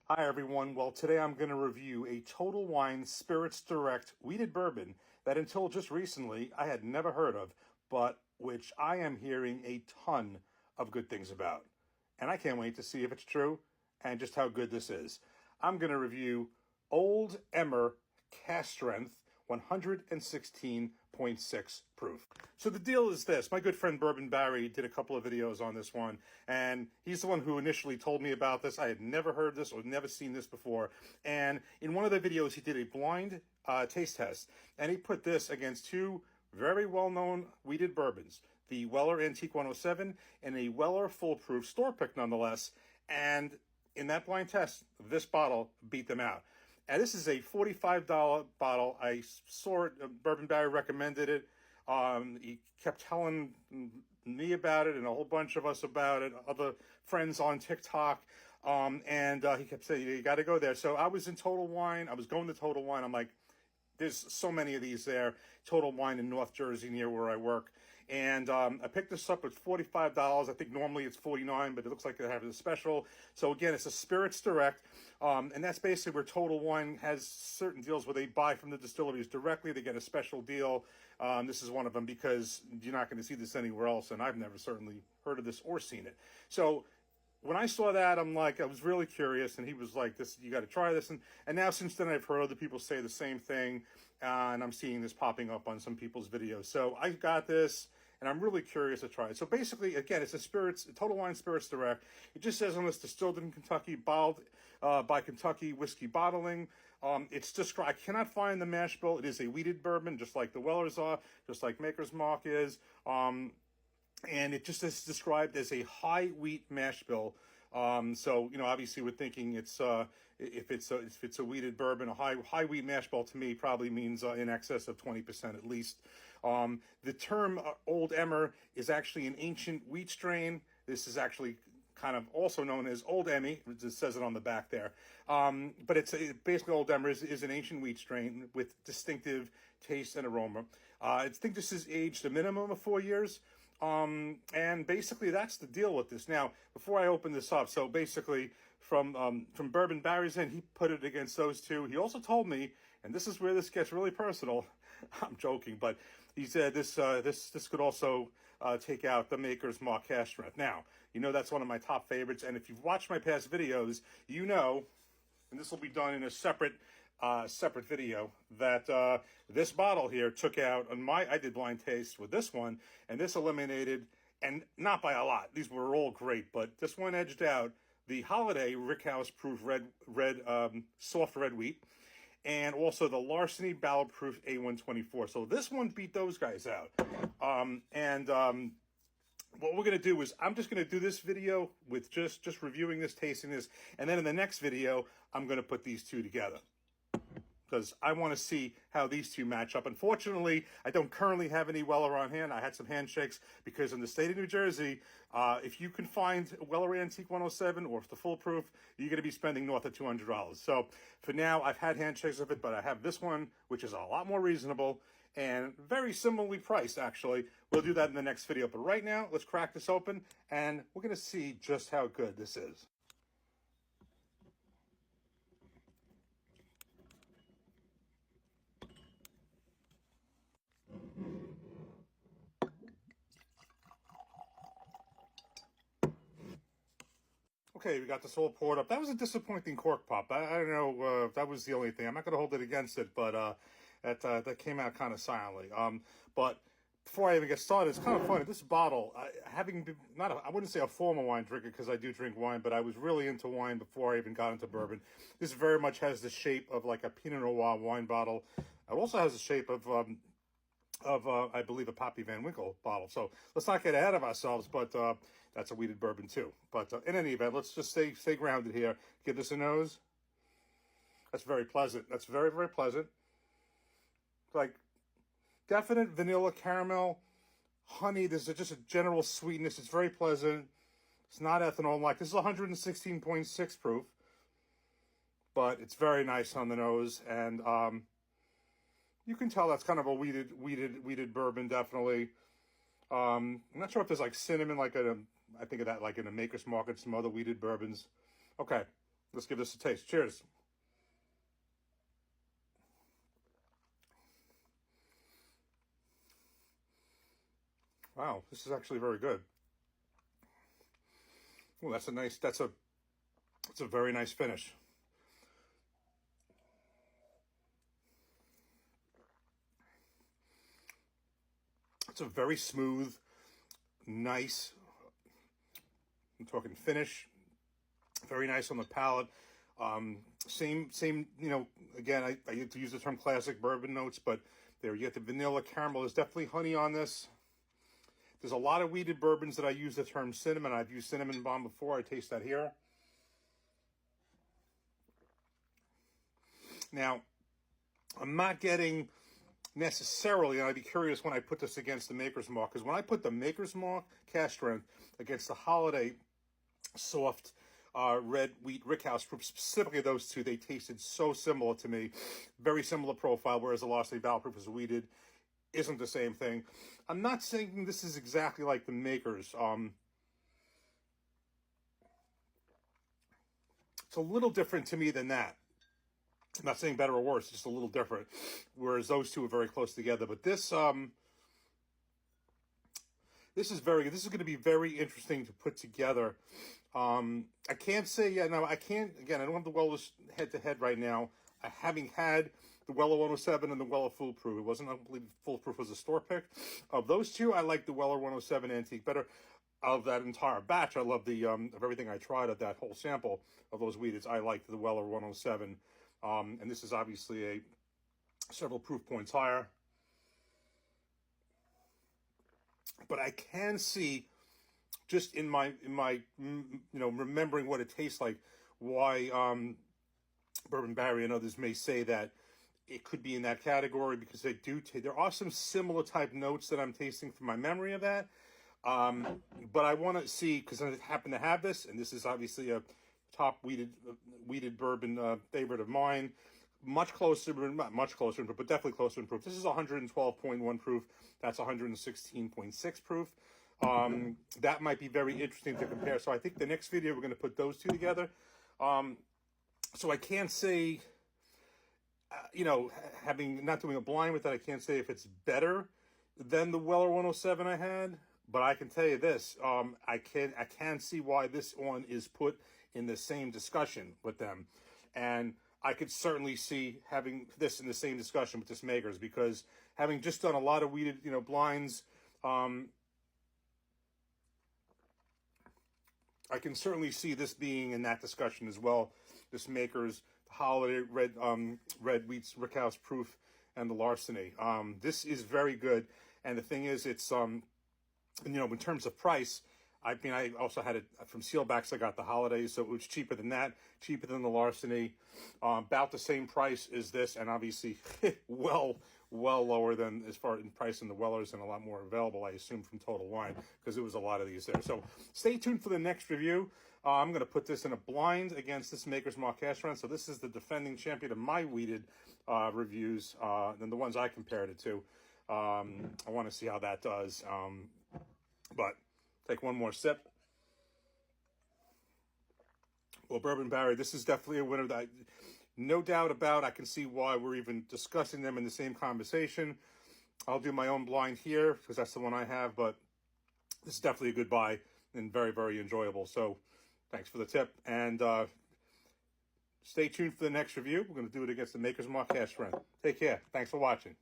Hi everyone. Well, today I'm going to review a Total Wine Spirits Direct wheated bourbon that until just recently I had never heard of, but which I am hearing a ton of good things about. And I can't wait to see if it's true and just how good this is. I'm going to review Old Emmer Cask Strength 116.6 proof. So the deal is this. My good friend Bourbon Barry did a couple of videos on this one, and he's the one who initially told me about this. I had never heard this or never seen this before. And in one of the videos, he did a blind taste test, and he put this against two very well-known wheated bourbons, the Weller Antique 107 and a Weller Full Proof store pick nonetheless. And in that blind test, this bottle beat them out. And this is a $45 bottle. I saw it. Bourbon Barry recommended it. He kept telling me about it and a whole bunch of us about it, other friends on TikTok. And he kept saying, you got to go there. So I was in Total Wine. I was going to Total Wine. I'm like, there's so many of these there. Total Wine in North Jersey near where I work. And I picked this up at $45. I think normally it's $49, but it looks like they have a special. So again, it's a Spirits Direct. And that's basically where Total Wine has certain deals where they buy from the distilleries directly. They get a special deal. This is one of them because you're not going to see this anywhere else. And I've never certainly heard of this or seen it. So when I saw that, I'm like, I was really curious, and he was like, "This, you got to try this." And now since then, I've heard other people say the same thing, and I'm seeing this popping up on some people's videos. So I got this, and I'm really curious to try it. So basically, again, it's a Total Wine Spirits Direct. It just says on this, distilled in Kentucky, bottled by Kentucky Whiskey Bottling. It's described. I cannot find the mash bill. It is a wheated bourbon, just like the Wellers are, just like Maker's Mark is. And it just is described as a high wheat mash bill. So obviously we're thinking it's if it's a wheated bourbon, a high wheat mash bill to me probably means in excess of 20% at least. The term Old Emmer is actually an ancient wheat strain. This is actually kind of also known as Old Emmy. It says it on the back there. But basically Old Emmer is an ancient wheat strain with distinctive taste and aroma. I think this is aged a minimum of 4 years. And basically that's the deal with this. Now, before I open this up, so basically from Bourbon Barry's end, he put it against those two. He also told me, and this is where this gets really personal. I'm joking, but he said this could also take out the Maker's Mark Cask Strength. Now, that's one of my top favorites, and if you've watched my past videos, and this will be done in a separate video, that this bottle here took out I did blind taste with this one, and this eliminated, and not by a lot, these were all great, but this one edged out the Holiday Rickhouse Proof soft red wheat, and also the Larceny Barrel Proof A124. So this one beat those guys out. What we're going to do is I'm just going to do this video with just reviewing this, tasting this, and then in the next video, I'm going to put these two together, because I want to see how these two match up. Unfortunately, I don't currently have any Weller on hand. I had some handshakes because in the state of New Jersey, if you can find Weller Antique 107 or the Full Proof, you're going to be spending north of $200. So for now, I've had handshakes of it, but I have this one, which is a lot more reasonable and very similarly priced, actually. We'll do that in the next video. But right now, let's crack this open, and we're going to see just how good this is. Okay, we got this all poured up. That was a disappointing cork pop. I don't know if that was the only thing. I'm not going to hold it against it, but that came out kind of silently. But before I even get started, it's kind of funny. This bottle, having been I wouldn't say a former wine drinker because I do drink wine, but I was really into wine before I even got into bourbon. This very much has the shape of like a Pinot Noir wine bottle. It also has the shape of I believe, a Pappy Van Winkle bottle. So let's not get ahead of ourselves, but that's a wheated bourbon too. But in any event, let's just stay grounded here. Give this a nose. That's very pleasant. That's very, very pleasant. Like definite vanilla, caramel, honey. There's just a general sweetness. It's very pleasant. It's not ethanol like. This is 116.6 proof, but it's very nice on the nose, and you can tell that's kind of a wheated bourbon, definitely. I'm not sure if there's like cinnamon, I think of that like in a Maker's Mark and some other wheated bourbons. Okay, Let's give this a taste. Cheers. Wow, this is actually very good. Well, that's a very nice finish. It's a very smooth, nice, I'm talking finish, very nice on the palate. Same, you know, again, I used to use the term classic bourbon notes, but there you get the vanilla caramel. There's definitely honey on this. There's a lot of wheated bourbons that I use the term cinnamon. I've used cinnamon bomb before. I taste that here. Now, I'm not getting necessarily, and I'd be curious when I put this against the Maker's Mark, because when I put the Maker's Mark cask strength against the Holiday soft red wheat rickhouse proof, specifically those two, they tasted so similar to me. Very similar profile, whereas the Larceny Barrel Proof is wheated. Isn't the same thing. I'm not saying this is exactly like the Maker's. It's a little different to me than that. I'm not saying better or worse, just a little different. Whereas those two are very close together. But this this is going to be very interesting to put together. I can't say yet. No, I can't. Again, I don't have the Weller head to head right now. Having had the Weller 107 and the Weller Foolproof, it wasn't. I believe Foolproof was a store pick. Of those two, I like the Weller 107 Antique better. Of that entire batch, I love the of everything I tried of that whole sample of those wheateds. I liked the Weller 107. And this is obviously a several proof points higher. But I can see, just in my you know, remembering what it tastes like, why Bourbon Barry and others may say that it could be in that category, because they do there are some similar type notes that I'm tasting from my memory of that. But I want to see, because I happen to have this, and this is obviously a top wheated bourbon favorite of mine. Much closer, not much closer, but definitely closer in proof. This is 112.1 proof. That's 116.6 proof. That might be very interesting to compare. So I think the next video we're going to put those two together. So I can't say, you know, not doing a blind with it, I can't say if it's better than the Weller 107 I had. But I can tell you this: I can see why this one is put in the same discussion with them, and I could certainly see having this in the same discussion with this Maker's, because having just done a lot of wheated, you know, blinds, I can certainly see this being in that discussion as well. This Maker's, the Holiday red wheat rickhouse proof, and the Larceny. This is very good, and the thing is, it's you know, in terms of price, I mean, I also had it from Sealbacks. I got the Holidays, so it was cheaper than that, cheaper than the Larceny, about the same price as this, and obviously well lower than as far in price than the Wellers, and a lot more available, I assume, from Total Wine, because there was a lot of these there. So stay tuned for the next review. I'm going to put this in a blind against this Maker's Mark cask strength. So this is the defending champion of my wheated reviews, than the ones I compared it to. I want to see how that does. But take one more sip. Well, Bourbon Barry, this is definitely a winner that no doubt about. I can see why we're even discussing them in the same conversation. I'll do my own blind here because that's the one I have, but this is definitely a good buy and very, very enjoyable. So thanks for the tip, and stay tuned for the next review. We're going to do it against the Maker's Mark cask strength. Take care. Thanks for watching.